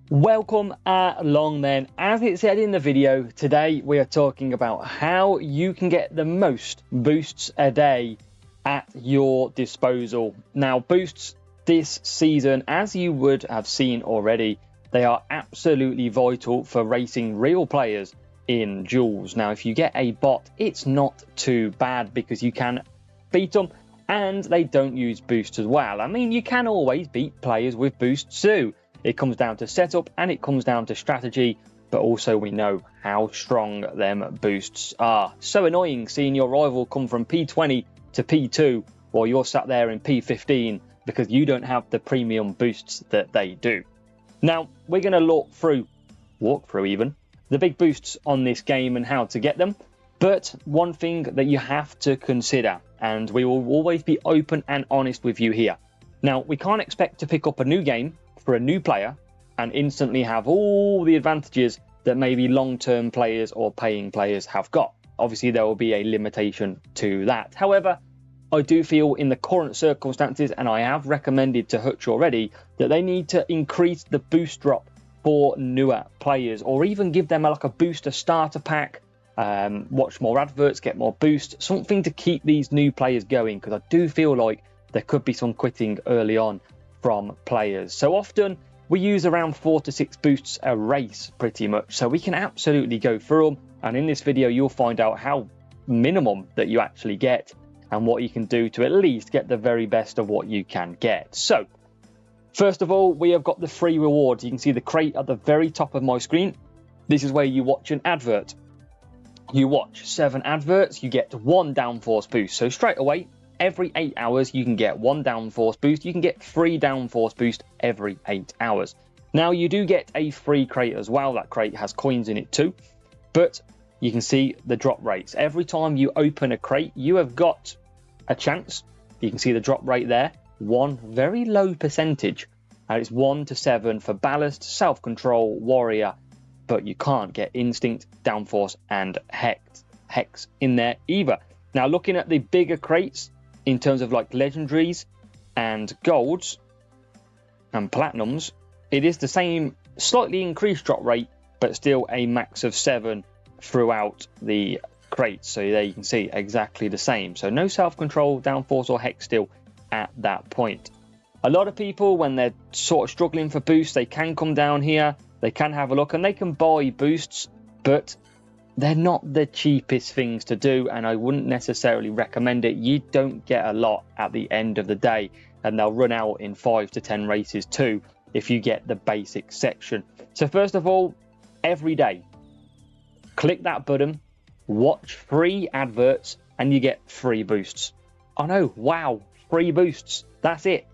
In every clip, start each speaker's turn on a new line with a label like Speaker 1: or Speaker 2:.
Speaker 1: Welcome along then. As it said in the video, today we are talking about how you can get the most boosts a day at your disposal. Now, boosts this season, as you would have seen already, they are absolutely vital for racing real players in duels. Now, if you get a bot, it's not too bad because you can beat them and they don't use boosts as well. I mean, you can always beat players with boosts too. It comes down to setup and it comes down to strategy, but also we know how strong them boosts are. So annoying seeing your rival come from P20 to P2 while you're sat there in P15 because you don't have the premium boosts that they do. Now, we're going to walk through even, the big boosts on this game and how to get them. But one thing that you have to consider, and we will always be open and honest with you here. Now, we can't expect to pick up a new game for a new player and instantly have all the advantages that maybe long-term players or paying players have got. Obviously, there will be a limitation to that. However, I do feel in the current circumstances, and I have recommended to Hutch already, that they need to increase the boost drop for newer players, or even give them like a booster starter pack, watch more adverts, get more boosts, something to keep these new players going, because I do feel like there could be some quitting early on from players. So often we use around 4 to 6 boosts a race pretty much, so we can absolutely go through them, and in this video you'll find out how minimum that you actually get and what you can do to at least get the very best of what you can get. So first of all, we have got the free rewards. You can see the crate at the very top of my screen. This is where you watch an advert. You watch 7 adverts, you get 1 downforce boost. So straight away, every 8 hours, you can get 1 downforce boost. You can get 3 downforce boost every 8 hours. Now, you do get a free crate as well. That crate has coins in it too. But you can see the drop rates. Every time you open a crate, you have got a chance. You can see the drop rate there. One very low percentage. And it's 1 to 7 for Ballast, Self-Control, Warrior. But you can't get Instinct, Downforce, and Hex in there either. Now, looking at the bigger crates, in terms of like legendaries and golds and platinums, it is the same slightly increased drop rate, but still a max of 7 throughout the crates. So there you can see exactly the same. So no self-control, downforce, or hex still at that point. A lot of people, when they're sort of struggling for boosts, they can come down here, they can have a look and they can buy boosts, but they're not the cheapest things to do, and I wouldn't necessarily recommend it. You don't get a lot at the end of the day, and they'll run out in 5 to 10 races too if you get the basic section. So first of all, every day, click that button, watch 3 adverts, and you get 3 boosts. I know, wow, 3 boosts, that's it.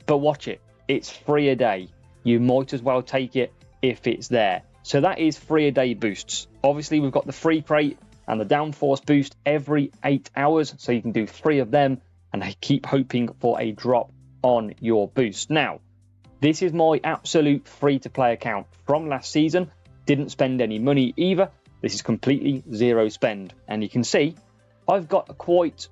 Speaker 1: But watch it, it's free a day. You might as well take it if it's there. So that is 3 a day boosts. Obviously, we've got the free crate and the downforce boost every 8 hours. So you can do 3 of them and keep hoping for a drop on your boost. Now, this is my absolute free-to-play account from last season. Didn't spend any money either. This is completely zero spend. And you can see I've got quite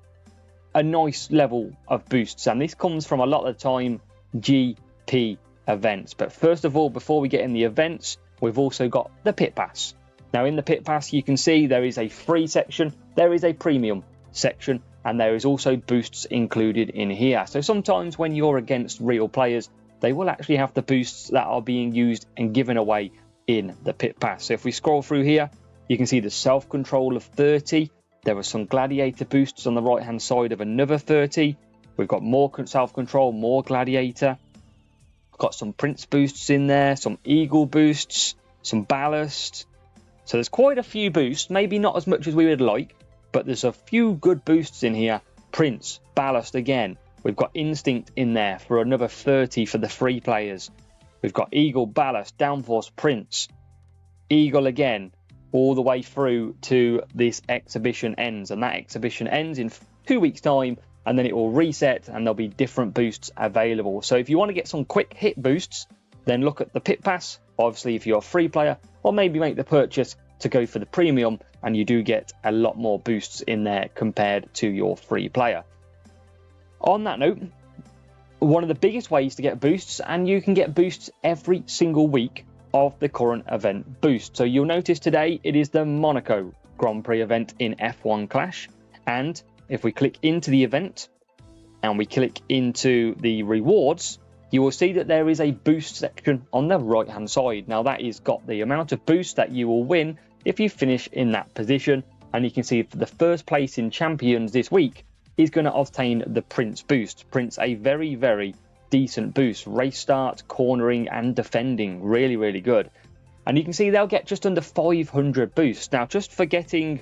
Speaker 1: a nice level of boosts. And this comes from a lot of the time GP events. But first of all, before we get in the events, we've also got the pit pass. Now in the pit pass, you can see there is a free section, there is a premium section, and there is also boosts included in here. So sometimes when you're against real players, they will actually have the boosts that are being used and given away in the pit pass. So if we scroll through here, you can see the self-control of 30. There are some gladiator boosts on the right hand side of another 30. We've got more self-control, more gladiator. Got some Prince boosts in there, some Eagle boosts, some Ballast. So there's quite a few boosts, maybe not as much as we would like, but there's a few good boosts in here. Prince, Ballast again. We've got Instinct in there for another 30 for the free players. We've got Eagle, Ballast, Downforce, Prince, Eagle again, all the way through to this exhibition ends. And that exhibition ends in 2 weeks' time, and then it will reset and there'll be different boosts available. So if you want to get some quick hit boosts, then look at the pit pass. Obviously, if you're a free player, or maybe make the purchase to go for the premium, and you do get a lot more boosts in there compared to your free player. On that note, one of the biggest ways to get boosts, and you can get boosts every single week, of the current event boost. So you'll notice today it is the Monaco Grand Prix event in F1 Clash. And if we click into the event and we click into the rewards, you will see that there is a boost section on the right hand side. Now that is got the amount of boost that you will win if you finish in that position. And you can see for the first place in champions this week is going to obtain the Prince boost. Prince, a very, very decent boost. Race start, cornering and defending. Really, really good. And you can see they'll get just under 500 boosts. Now, just for getting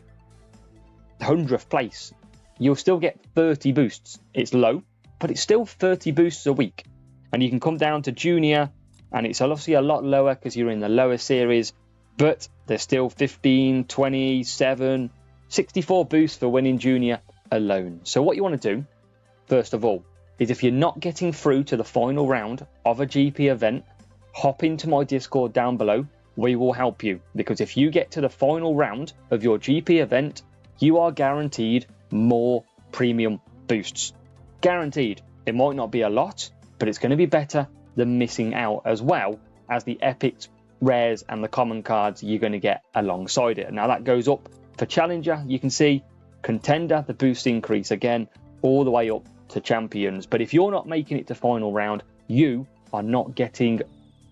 Speaker 1: 100th place, you'll still get 30 boosts. It's low, but it's still 30 boosts a week. And you can come down to junior, and it's obviously a lot lower because you're in the lower series, but there's still 15, 27, 64 boosts for winning junior alone. So what you want to do, first of all, is if you're not getting through to the final round of a GP event, hop into my Discord down below. We will help you, because if you get to the final round of your GP event, you are guaranteed more premium boosts. Guaranteed. It might not be a lot, but it's going to be better than missing out, as well as the epics, rares and the common cards you're going to get alongside it. Now that goes up for challenger. You can see contender, the boost increase again all the way up to champions. But if you're not making it to final round, you are not getting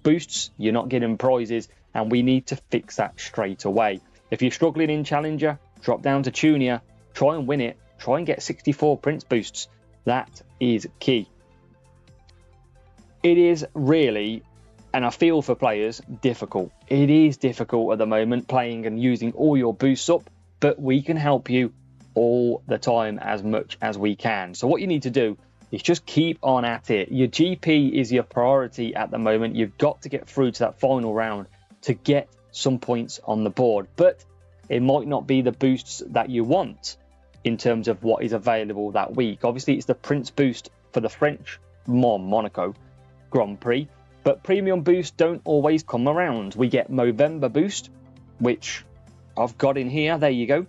Speaker 1: boosts, you're not getting prizes, and we need to fix that straight away. If you're struggling in challenger, drop down to junior, try and win it, try and get 64 Prince boosts. That is key. It is really, and I feel for players, difficult. It is difficult at the moment playing and using all your boosts up, but we can help you all the time as much as we can. So what you need to do is just keep on at it. Your GP is your priority at the moment. You've got to get through to that final round to get some points on the board, but it might not be the boosts that you want in terms of what is available that week. Obviously it's the Prince boost for the French Monaco Grand Prix, but premium boosts don't always come around. We get Movember boost, which I've got in here. There you go.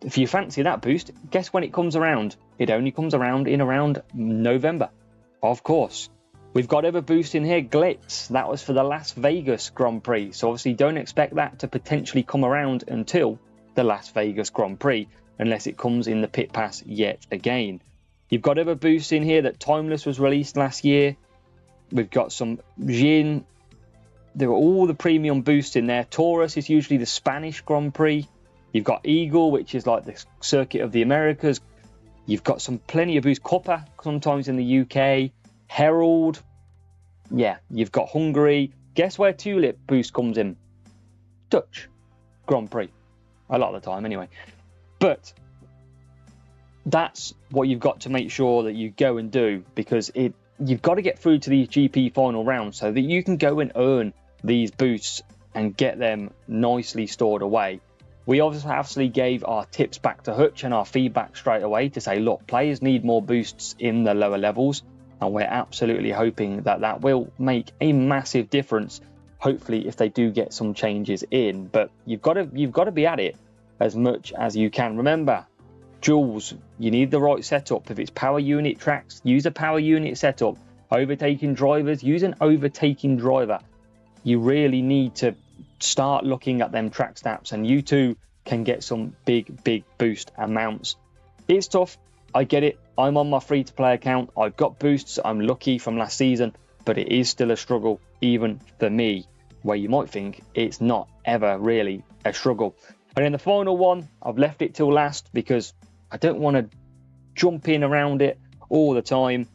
Speaker 1: If you fancy that boost, guess when it comes around? It only comes around in around November, of course. We've got other boosts in here. Glitz, that was for the Las Vegas Grand Prix, so obviously don't expect that to potentially come around until the Las Vegas Grand Prix, unless it comes in the pit pass yet again. You've got other boosts in here. That Timeless was released last year. We've got some Jin. There are all the premium boosts in there. Taurus is usually the Spanish Grand Prix. You've got Eagle, which is like the Circuit of the Americas. You've got some plenty of boosts. Copper, sometimes in the UK. Herald. Yeah, you've got Hungary. Guess where Tulip boost comes in? Dutch Grand Prix. A lot of the time, anyway. But that's what you've got to make sure that you go and do, because you've got to get through to these GP final rounds so that you can go and earn these boosts and get them nicely stored away. We obviously gave our tips back to Hutch and our feedback straight away to say, look, players need more boosts in the lower levels, and we're absolutely hoping that that will make a massive difference, hopefully, if they do get some changes in. But you've got to be at it as much as you can. Remember, Jules, you need the right setup. If it's power unit tracks, use a power unit setup. Overtaking drivers, use an overtaking driver. You really need to start looking at them track stats, and you too can get some big boost amounts. It's tough, I get it. I'm on my free-to-play account. I've got boosts. I'm lucky from last season, but it is still a struggle, even for me, where you might think it's not ever really a struggle. And in the final one, I've left it till last because I don't want to jump in around it all the time.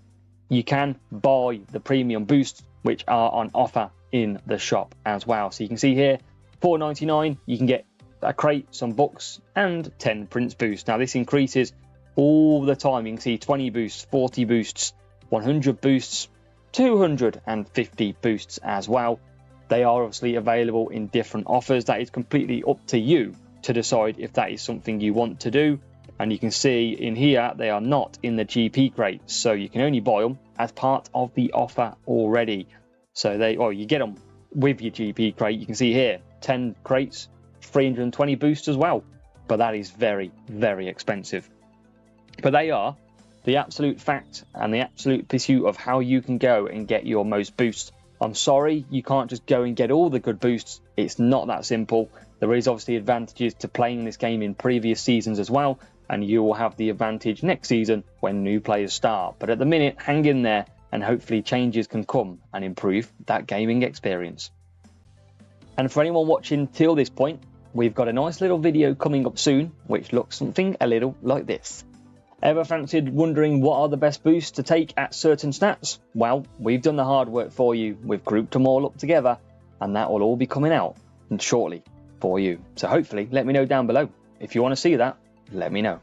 Speaker 1: You can buy the premium boosts, which are on offer in the shop as well. So you can see here, $4.99, you can get a crate, some books, and 10 Prince boosts. Now this increases all the time. You can see 20 boosts, 40 boosts, 100 boosts, 250 boosts as well. They are obviously available in different offers. That is completely up to you to decide if that is something you want to do. And you can see in here, they are not in the GP crate, so you can only buy them as part of the offer already. So you get them with your GP crate. You can see here, 10 crates, 320 boosts as well. But that is very, very expensive. But they are the absolute fact and the absolute pursuit of how you can go and get your most boosts I'm sorry, you can't just go and get all the good boosts. It's not that simple. There is obviously advantages to playing this game in previous seasons as well, and you will have the advantage next season when new players start. But at the minute, hang in there, and hopefully changes can come and improve that gaming experience. And for anyone watching till this point, we've got a nice little video coming up soon, which looks something a little like this. Ever fancied wondering what are the best boosts to take at certain stats? Well, we've done the hard work for you. We've grouped them all up together, and that will all be coming out shortly for you. So hopefully let me know down below. If you want to see that, let me know.